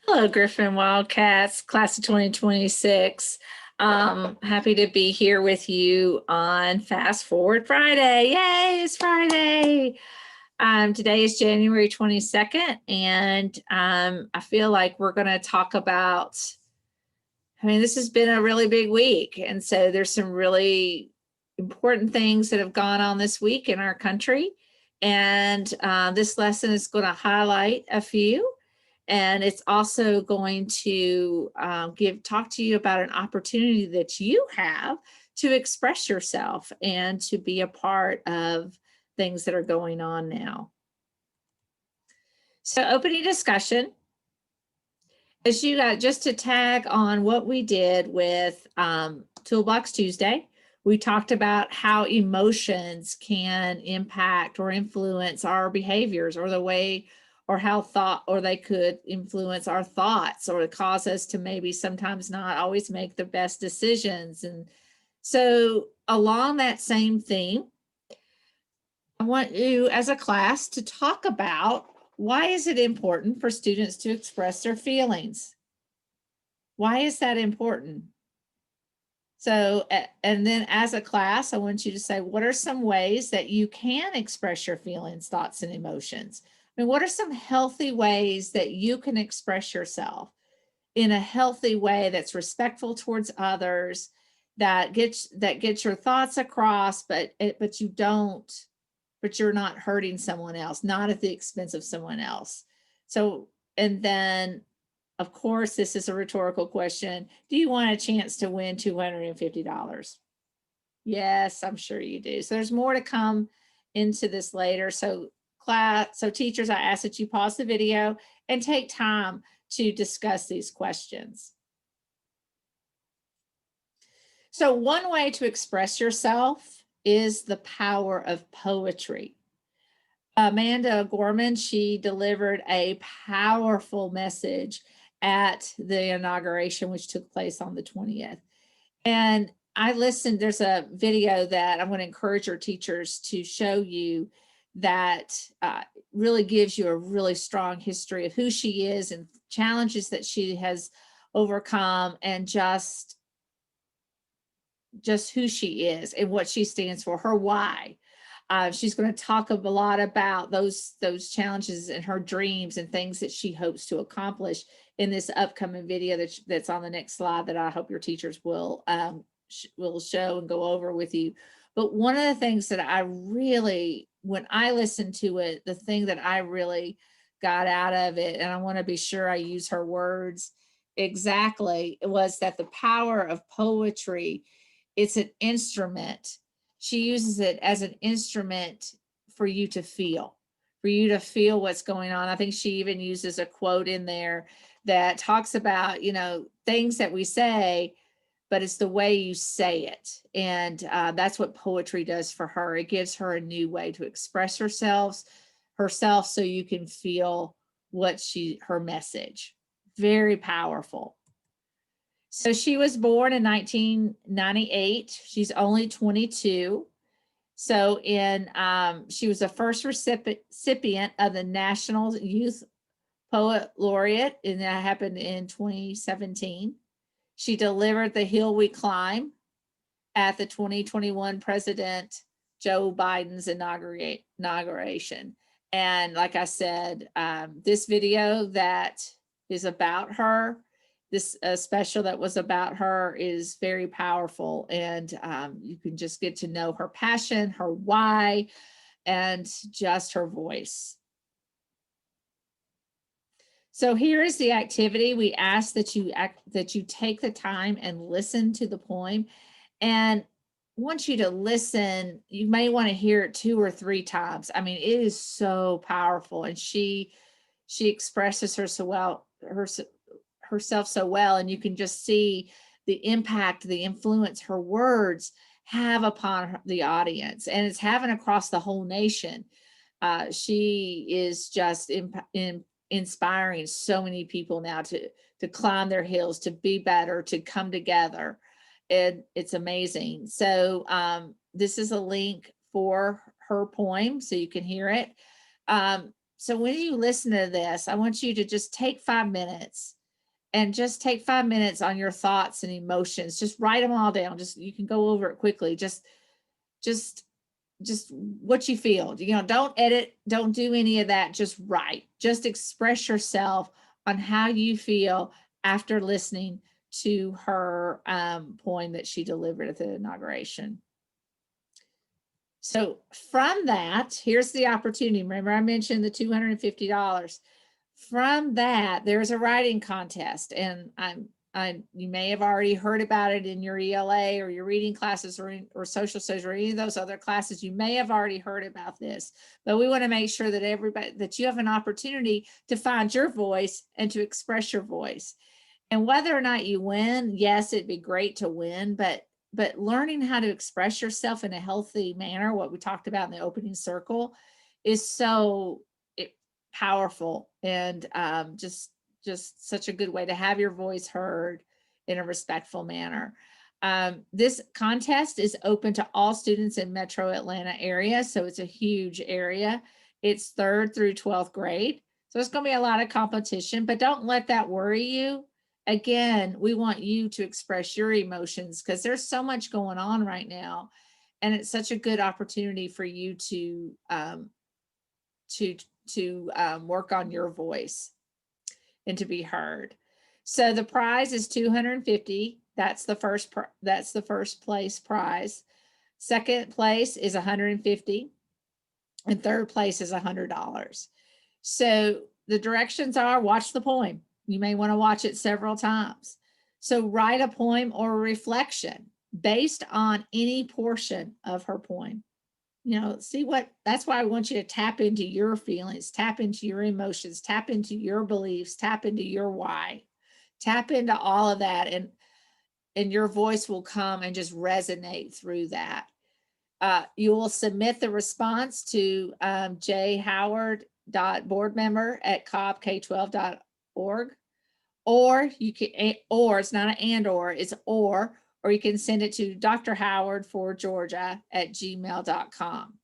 Hello, Griffin Wildcats, class of 2026. Happy to be here with you on Fast Forward Friday. Yay, it's Friday. Today is January 22nd, and I feel like we're going to talk about, this has been a really big week. And so there's some really important things that have gone on this week in our country. And this lesson is going to highlight a few. And it's also going to talk to you about an opportunity that you have to express yourself and to be a part of things that are going on now. So opening discussion. As you got just to tag on what we did with Toolbox Tuesday, we talked about how emotions can impact or influence our behaviors or the way or how thought, or they could influence our thoughts or cause us to maybe sometimes not always make the best decisions. And so along that same theme, I want you as a class to talk about why is it important for students to express their feelings? Why is that important? So, and then as a class, I want you to say, what are some ways that you can express your feelings, thoughts, and emotions? I mean, what are some healthy ways that you can express yourself in a healthy way that's respectful towards others, that gets your thoughts across, but you're not hurting someone else, not at the expense of someone else. So, and then of course, this is a rhetorical question. Do you want a chance to win $250? Yes, I'm sure you do. So there's more to come into this later. So teachers, I ask that you pause the video and take time to discuss these questions. So one way to express yourself is the power of poetry. Amanda Gorman, she delivered a powerful message at the inauguration, which took place on the 20th. And I listened, there's a video that I'm going to encourage your teachers to show you that really gives you a really strong history of who she is and challenges that she has overcome, and just who she is and what she stands for, her why. She's going to talk a lot about those challenges and her dreams and things that she hopes to accomplish in this upcoming video that's on the next slide that I hope your teachers will show and go over with you. But one of the things that I really, when I listened to it, the thing that I really got out of it, and I want to be sure I use her words exactly, was that the power of poetry, it's an instrument. She uses it as an instrument for you to feel what's going on. I think she even uses a quote in there that talks about, things that we say, but it's the way you say it. And that's what poetry does for her. It gives her a new way to express herself so you can feel her message. Very powerful. So she was born in 1998. She's only 22. So she was the first recipient of the National Youth Poet Laureate, and that happened in 2017. She delivered The Hill We Climb at the 2021 President Joe Biden's inauguration. And like I said, this video that is about her, this special that was about her, is very powerful. And you can just get to know her passion, her why, and just her voice. So here is the activity. We ask that you take the time and listen to the poem. And want you to listen. You may want to hear it 2 or 3 times. I mean, it is so powerful, and she expresses herself so well, and you can just see the impact, the influence her words have upon the audience, and it's having across the whole nation. She is just inspiring so many people now to climb their hills, to be better, to come together. And it's amazing. So this is a link for her poem so you can hear it. So when you listen to this, I want you to just take 5 minutes and just take 5 minutes on your thoughts and emotions. Just write them all down. Just, you can go over it quickly. Just, just what you feel. Don't edit, don't do any of that. Just write. Just express yourself on how you feel after listening to her poem that she delivered at the inauguration. So from that, here's the opportunity. Remember, I mentioned the $250. From that, there's a writing contest, and you may have already heard about it in your ELA or your reading classes or social studies or any of those other classes. You may have already heard about this, but we want to make sure that you have an opportunity to find your voice and to express your voice. And whether or not you win, yes, it'd be great to win, but learning how to express yourself in a healthy manner, what we talked about in the opening circle, is so powerful, and just such a good way to have your voice heard in a respectful manner. This contest is open to all students in Metro Atlanta area, so it's a huge area. It's 3rd through 12th grade, so it's going to be a lot of competition, but don't let that worry you. Again, we want you to express your emotions because there's so much going on right now, and it's such a good opportunity for you to work on your voice and to be heard. So the prize is $250. That's the first place prize. Second place is $150, and third place is $100. So the directions are: watch the poem. You may want to watch it several times. So write a poem or a reflection based on any portion of her poem. That's why I want you to tap into your feelings, tap into your emotions, tap into your beliefs, tap into your why, tap into all of that. And your voice will come and just resonate through that. You will submit the response to jhoward.boardmember@cobbk12.org, or you can, or it's not an and or, it's or you can send it to drhoward4georgia@gmail.com.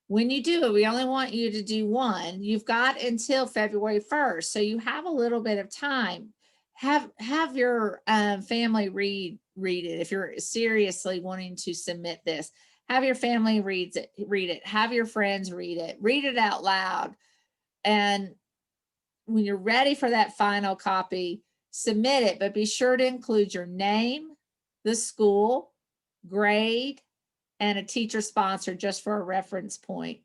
When you do it, we only want you to do one. You've got until February 1st, so you have a little bit of time. Have your family read it. If you're seriously wanting to submit this, have your family read it. Have your friends read it out loud. And when you're ready for that final copy, submit it, but be sure to include your name, the school, grade, and a teacher sponsor just for a reference point.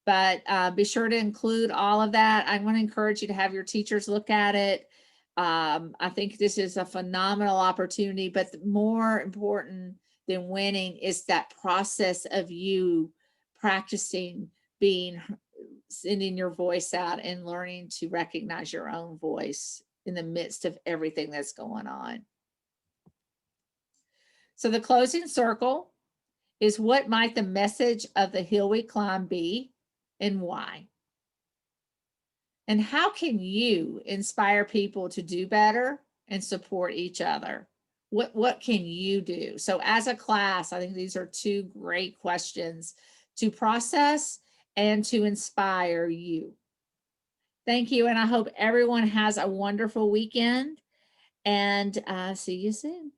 But be sure to include all of that. I want to encourage you to have your teachers look at it. I think this is a phenomenal opportunity, but more important than winning is that process of you practicing sending your voice out and learning to recognize your own voice in the midst of everything that's going on. So the closing circle is: what might the message of the hill we climb be, and why? And how can you inspire people to do better and support each other? What can you do? So as a class, I think these are two great questions to process and to inspire you. Thank you, and I hope everyone has a wonderful weekend, and see you soon.